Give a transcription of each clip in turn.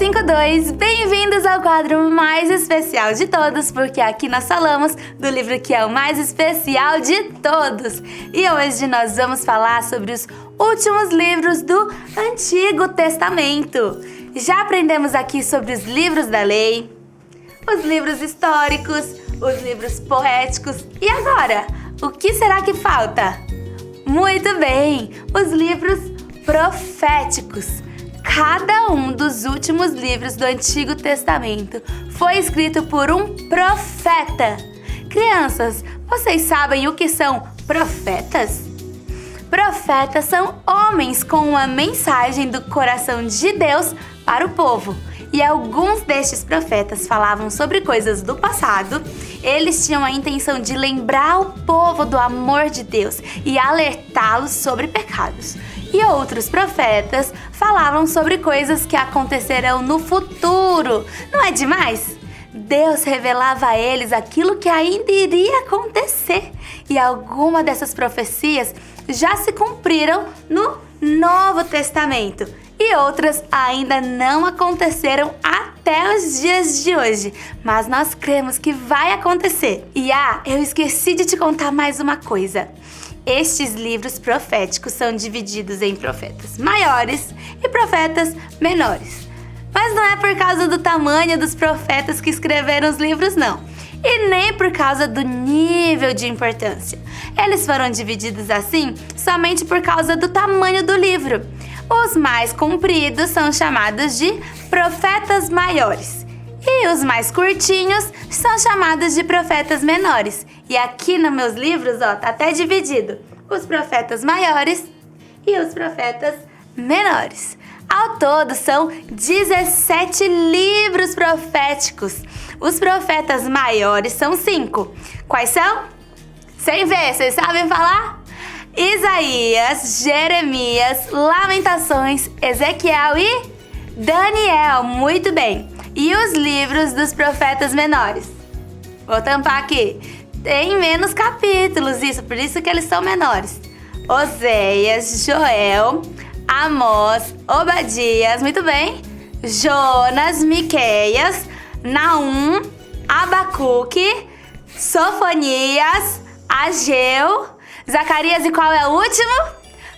52, bem-vindos ao quadro mais especial de todos, porque aqui nós falamos do livro que é o mais especial de todos. E hoje nós vamos falar sobre os últimos livros do Antigo Testamento. Já aprendemos aqui sobre os livros da lei, os livros históricos, os livros poéticos. E agora, o que será que falta? Muito bem, os livros proféticos. Cada um dos últimos livros do Antigo Testamento foi escrito por um profeta. Crianças, vocês sabem o que são profetas? Profetas são homens com uma mensagem do coração de Deus para o povo. E alguns destes profetas falavam sobre coisas do passado. Eles tinham a intenção de lembrar o povo do amor de Deus e alertá-los sobre pecados. E outros profetas falavam sobre coisas que acontecerão no futuro. Não é demais? Deus revelava a eles aquilo que ainda iria acontecer. E algumas dessas profecias já se cumpriram no Novo Testamento. E outras ainda não aconteceram até os dias de hoje. Mas nós cremos que vai acontecer. E eu esqueci de te contar mais uma coisa. Estes livros proféticos são divididos em profetas maiores e profetas menores. Mas não é por causa do tamanho dos profetas que escreveram os livros, não. E nem por causa do nível de importância. Eles foram divididos assim somente por causa do tamanho do livro. Os mais compridos são chamados de profetas maiores. E os mais curtinhos são chamados de profetas menores. E aqui nos meus livros, tá até dividido. Os profetas maiores e os profetas menores. Ao todo, são 17 livros proféticos. Os profetas maiores são 5. Quais são? Sem ver, vocês sabem falar? Isaías, Jeremias, Lamentações, Ezequiel e Daniel. Muito bem. E os livros dos profetas menores? Vou tampar aqui. Tem menos capítulos, por isso que eles são menores. Oséias, Joel, Amós, Obadias, muito bem. Jonas, Miqueias, Naum, Abacuque, Sofonias, Ageu, Zacarias e qual é o último?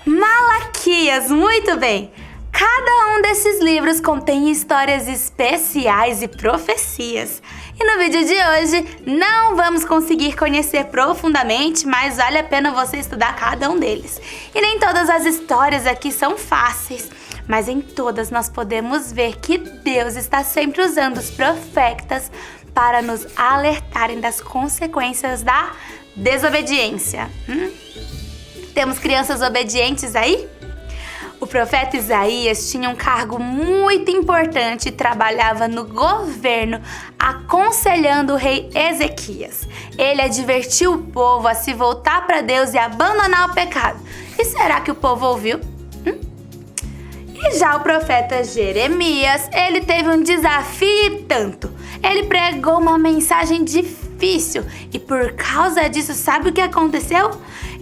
Malaquias, muito bem. Cada um desses livros contém histórias especiais e profecias. E no vídeo de hoje não vamos conseguir conhecer profundamente, mas vale a pena você estudar cada um deles. E nem todas as histórias aqui são fáceis, mas em todas nós podemos ver que Deus está sempre usando os profetas para nos alertarem das consequências da desobediência. Temos crianças obedientes aí? O profeta Isaías tinha um cargo muito importante e trabalhava no governo, aconselhando o rei Ezequias. Ele advertiu o povo a se voltar para Deus e abandonar o pecado. E será que o povo ouviu? E já o profeta Jeremias, ele teve um desafio e tanto. Ele pregou uma mensagem difícil e por causa disso, sabe o que aconteceu?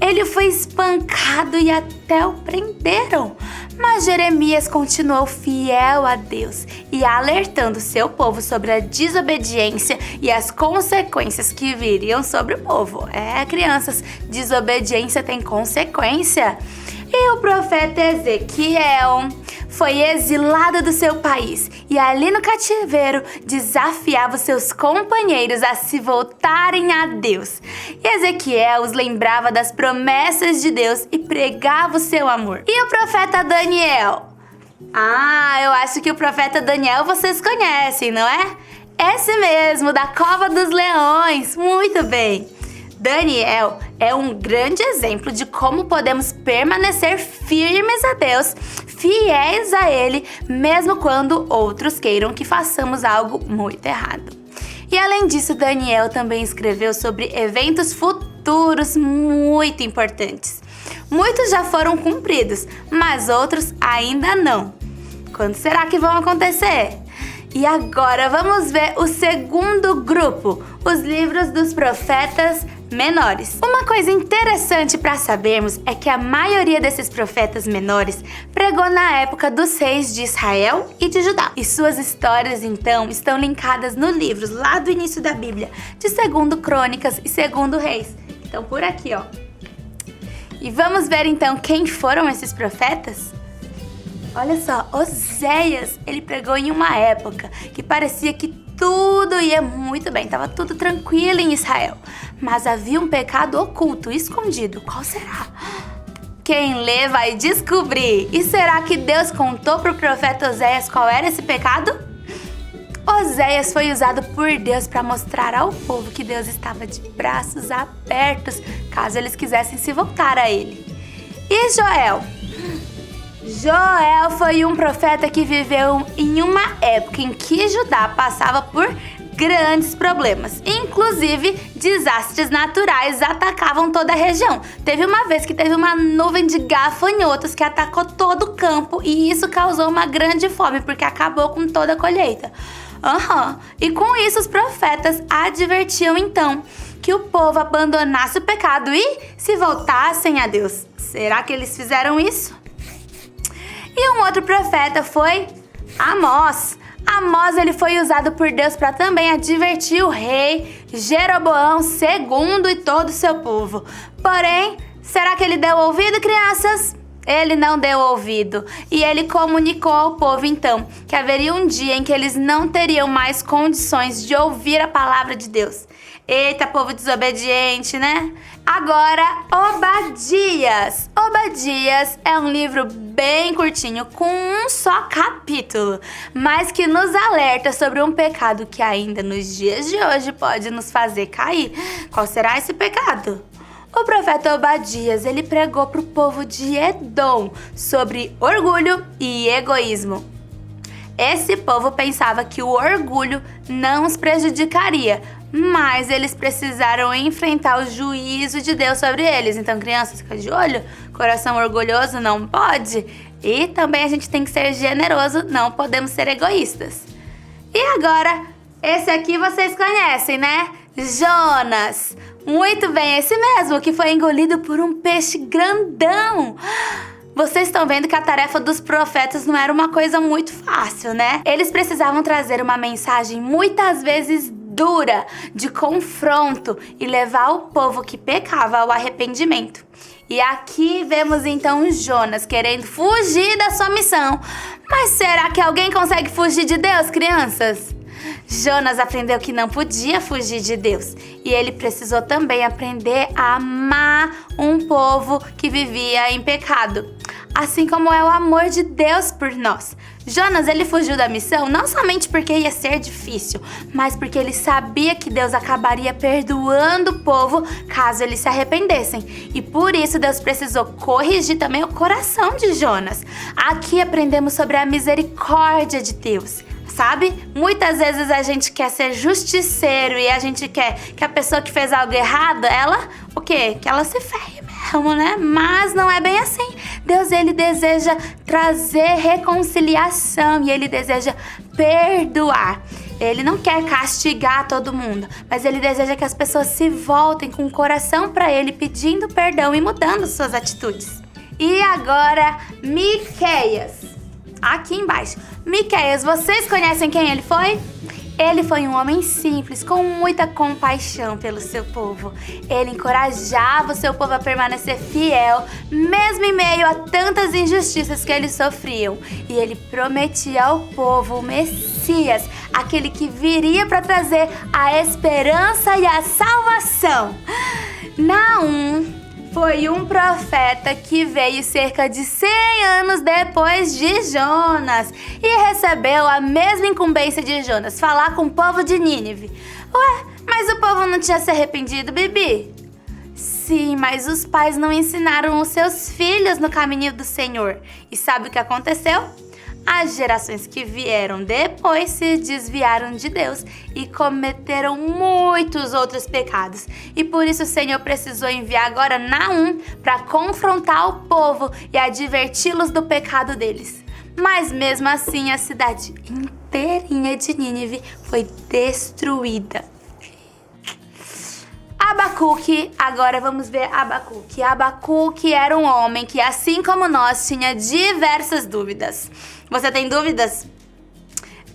Ele foi espancado e até o prenderam. Mas Jeremias continuou fiel a Deus e alertando seu povo sobre a desobediência e as consequências que viriam sobre o povo. Crianças, desobediência tem consequência. E o profeta Ezequiel foi exilado do seu país e ali no cativeiro desafiava os seus companheiros a se voltarem a Deus. E Ezequiel os lembrava das promessas de Deus e pregava o seu amor. E o profeta Daniel? Eu acho que o profeta Daniel vocês conhecem, não é? Esse mesmo, da Cova dos Leões. Muito bem. Daniel é um grande exemplo de como podemos permanecer firmes a Deus, fiéis a Ele, mesmo quando outros queiram que façamos algo muito errado. E além disso, Daniel também escreveu sobre eventos futuros muito importantes. Muitos já foram cumpridos, mas outros ainda não. Quando será que vão acontecer? E agora vamos ver o segundo grupo, os livros dos profetas menores. Uma coisa interessante para sabermos é que a maioria desses profetas menores pregou na época dos reis de Israel e de Judá. E suas histórias, então, estão linkadas nos livros lá do início da Bíblia, de 2 Crônicas e 2 Reis. Então, por aqui, ó. E vamos ver, então, quem foram esses profetas? Olha só, Oséias, ele pregou em uma época que parecia que tudo ia muito bem, estava tudo tranquilo em Israel. Mas havia um pecado oculto, escondido. Qual será? Quem lê vai descobrir. E será que Deus contou para o profeta Oséias qual era esse pecado? Oséias foi usado por Deus para mostrar ao povo que Deus estava de braços abertos, caso eles quisessem se voltar a ele. E Joel? Joel foi um profeta que viveu em uma época em que Judá passava por grandes problemas. Inclusive, desastres naturais atacavam toda a região. Teve uma vez que teve uma nuvem de gafanhotos que atacou todo o campo e isso causou uma grande fome, porque acabou com toda a colheita. E com isso os profetas advertiam então que o povo abandonasse o pecado e se voltassem a Deus. Será que eles fizeram isso? E um outro profeta foi Amós. Amós, ele foi usado por Deus para também advertir o rei Jeroboão II e todo o seu povo. Porém, será que ele deu ouvido, crianças? Ele não deu ouvido. E ele comunicou ao povo, então, que haveria um dia em que eles não teriam mais condições de ouvir a palavra de Deus. Eita, povo desobediente, né? Agora, Obadias. Obadias é um livro bem curtinho, com um só capítulo, mas que nos alerta sobre um pecado que ainda nos dias de hoje pode nos fazer cair. Qual será esse pecado? O profeta Obadias, ele pregou para o povo de Edom sobre orgulho e egoísmo. Esse povo pensava que o orgulho não os prejudicaria, mas eles precisaram enfrentar o juízo de Deus sobre eles. Então, crianças, fica de olho, coração orgulhoso não pode. E também a gente tem que ser generoso, não podemos ser egoístas. E agora, esse aqui vocês conhecem, né? Jonas. Muito bem, esse mesmo, que foi engolido por um peixe grandão. Vocês estão vendo que a tarefa dos profetas não era uma coisa muito fácil, né? Eles precisavam trazer uma mensagem muitas vezes dura, de confronto e levar o povo que pecava ao arrependimento. E aqui vemos então Jonas querendo fugir da sua missão. Mas será que alguém consegue fugir de Deus, crianças? Jonas aprendeu que não podia fugir de Deus e ele precisou também aprender a amar um povo que vivia em pecado, assim como é o amor de Deus por nós. Jonas, ele fugiu da missão não somente porque ia ser difícil, mas porque ele sabia que Deus acabaria perdoando o povo caso eles se arrependessem. E por isso Deus precisou corrigir também o coração de Jonas. Aqui aprendemos sobre a misericórdia de Deus. Sabe? Muitas vezes a gente quer ser justiceiro e a gente quer que a pessoa que fez algo errado, ela, o quê? Que ela se ferre mesmo, né? Mas não é bem assim. Deus, ele deseja trazer reconciliação e ele deseja perdoar. Ele não quer castigar todo mundo, mas ele deseja que as pessoas se voltem com o coração para ele, pedindo perdão e mudando suas atitudes. E agora, Miqueias. Aqui embaixo. Miqueias, vocês conhecem quem ele foi? Ele foi um homem simples, com muita compaixão pelo seu povo. Ele encorajava o seu povo a permanecer fiel, mesmo em meio a tantas injustiças que eles sofriam. E ele prometia ao povo o Messias, aquele que viria para trazer a esperança e a salvação. Naum foi um profeta que veio cerca de 100 anos depois de Jonas e recebeu a mesma incumbência de Jonas, falar com o povo de Nínive. Ué, mas o povo não tinha se arrependido, Bibi? Sim, mas os pais não ensinaram os seus filhos no caminho do Senhor. E sabe o que aconteceu? As gerações que vieram depois se desviaram de Deus e cometeram muitos outros pecados. E por isso o Senhor precisou enviar agora Naum para confrontar o povo e adverti-los do pecado deles. Mas mesmo assim a cidade inteirinha de Nínive foi destruída. A Abacuque, agora vamos ver Abacuque. Abacuque era um homem que, assim como nós, tinha diversas dúvidas. Você tem dúvidas?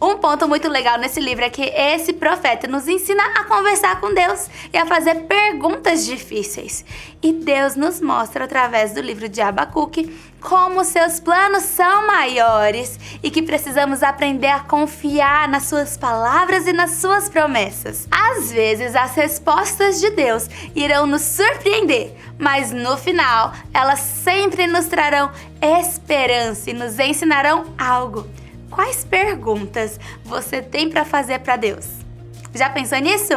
Um ponto muito legal nesse livro é que esse profeta nos ensina a conversar com Deus e a fazer perguntas difíceis. E Deus nos mostra através do livro de Abacuque como seus planos são maiores e que precisamos aprender a confiar nas suas palavras e nas suas promessas. Às vezes as respostas de Deus irão nos surpreender, mas no final elas sempre nos trarão esperança e nos ensinarão algo. Quais perguntas você tem para fazer para Deus? Já pensou nisso?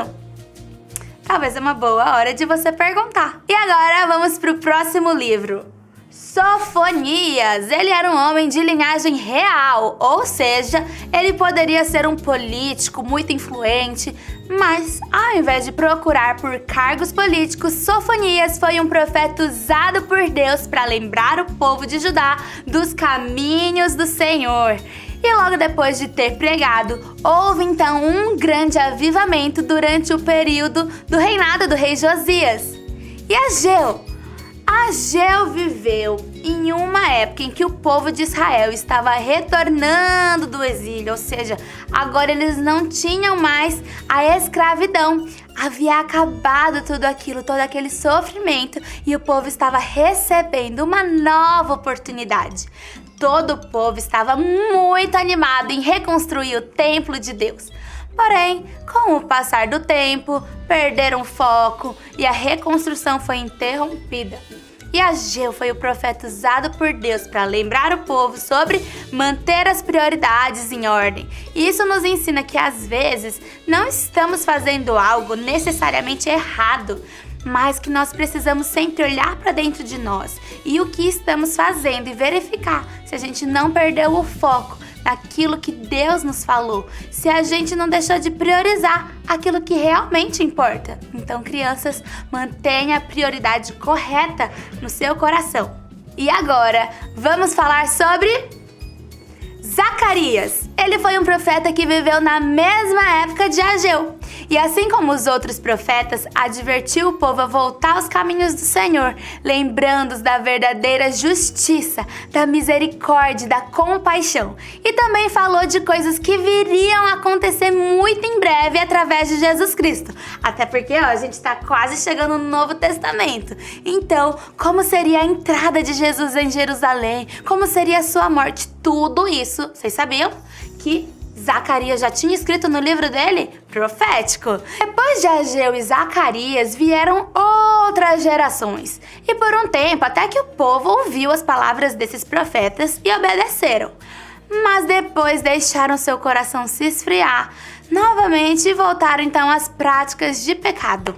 Talvez é uma boa hora de você perguntar. E agora vamos para o próximo livro. Sofonias. Ele era um homem de linhagem real, ou seja, ele poderia ser um político muito influente, mas ao invés de procurar por cargos políticos, Sofonias foi um profeta usado por Deus para lembrar o povo de Judá dos caminhos do Senhor. E logo depois de ter pregado, houve então um grande avivamento durante o período do reinado do rei Josias. E Ageu viveu em uma época em que o povo de Israel estava retornando do exílio, ou seja, agora eles não tinham mais a escravidão. Havia acabado tudo aquilo, todo aquele sofrimento, e o povo estava recebendo uma nova oportunidade. Todo o povo estava muito animado em reconstruir o templo de Deus. Porém, com o passar do tempo, perderam o foco e a reconstrução foi interrompida. E Ageu foi o profeta usado por Deus para lembrar o povo sobre manter as prioridades em ordem. E isso nos ensina que às vezes não estamos fazendo algo necessariamente errado, mas que nós precisamos sempre olhar para dentro de nós e o que estamos fazendo e verificar se a gente não perdeu o foco naquilo que Deus nos falou, se a gente não deixou de priorizar aquilo que realmente importa. Então, crianças, mantenha a prioridade correta no seu coração. E agora, vamos falar sobre Zacarias. Ele foi um profeta que viveu na mesma época de Ageu. E assim como os outros profetas, advertiu o povo a voltar aos caminhos do Senhor, lembrando-os da verdadeira justiça, da misericórdia e da compaixão. E também falou de coisas que viriam a acontecer muito em breve através de Jesus Cristo. Até porque a gente está quase chegando no Novo Testamento. Então, como seria a entrada de Jesus em Jerusalém? Como seria a sua morte? Tudo isso, vocês sabiam que Zacarias já tinha escrito no livro dele? Profético. Depois de Ageu e Zacarias vieram outras gerações. E por um tempo, até que o povo ouviu as palavras desses profetas e obedeceram. Mas depois deixaram seu coração se esfriar novamente e voltaram então às práticas de pecado.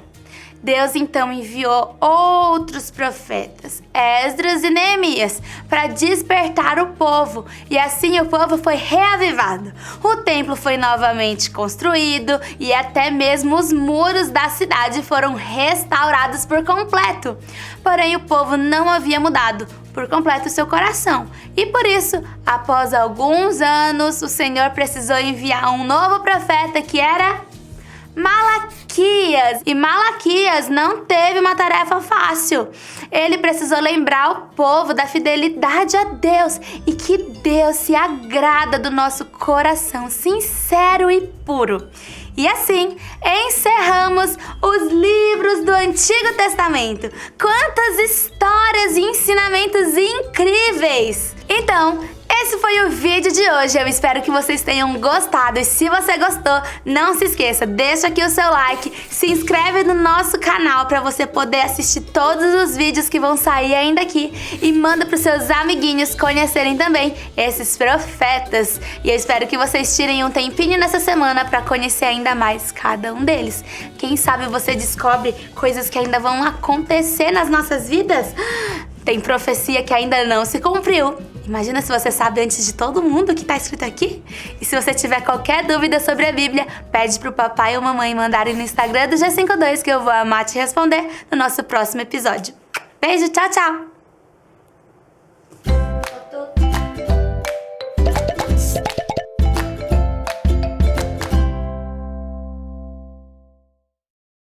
Deus então enviou outros profetas, Esdras e Neemias, para despertar o povo, e assim o povo foi reavivado. O templo foi novamente construído e até mesmo os muros da cidade foram restaurados por completo. Porém, o povo não havia mudado por completo seu coração. E por isso, após alguns anos, o Senhor precisou enviar um novo profeta que era Malaquias. E Malaquias não teve uma tarefa fácil. Ele precisou lembrar o povo da fidelidade a Deus e que Deus se agrada do nosso coração sincero e puro. E assim, encerramos os livros do Antigo Testamento. Quantas histórias e ensinamentos incríveis! Então, esse foi o vídeo de hoje. Eu espero que vocês tenham gostado. E se você gostou, não se esqueça, deixa aqui o seu like, se inscreve no nosso canal para você poder assistir todos os vídeos que vão sair ainda aqui e manda para os seus amiguinhos conhecerem também esses profetas. E eu espero que vocês tirem um tempinho nessa semana para conhecer ainda mais cada um deles. Quem sabe você descobre coisas que ainda vão acontecer nas nossas vidas? Tem profecia que ainda não se cumpriu. Imagina se você sabe antes de todo mundo o que está escrito aqui. E se você tiver qualquer dúvida sobre a Bíblia, pede pro papai ou mamãe mandarem no Instagram do G52 que eu vou amar te responder no nosso próximo episódio. Beijo, tchau, tchau!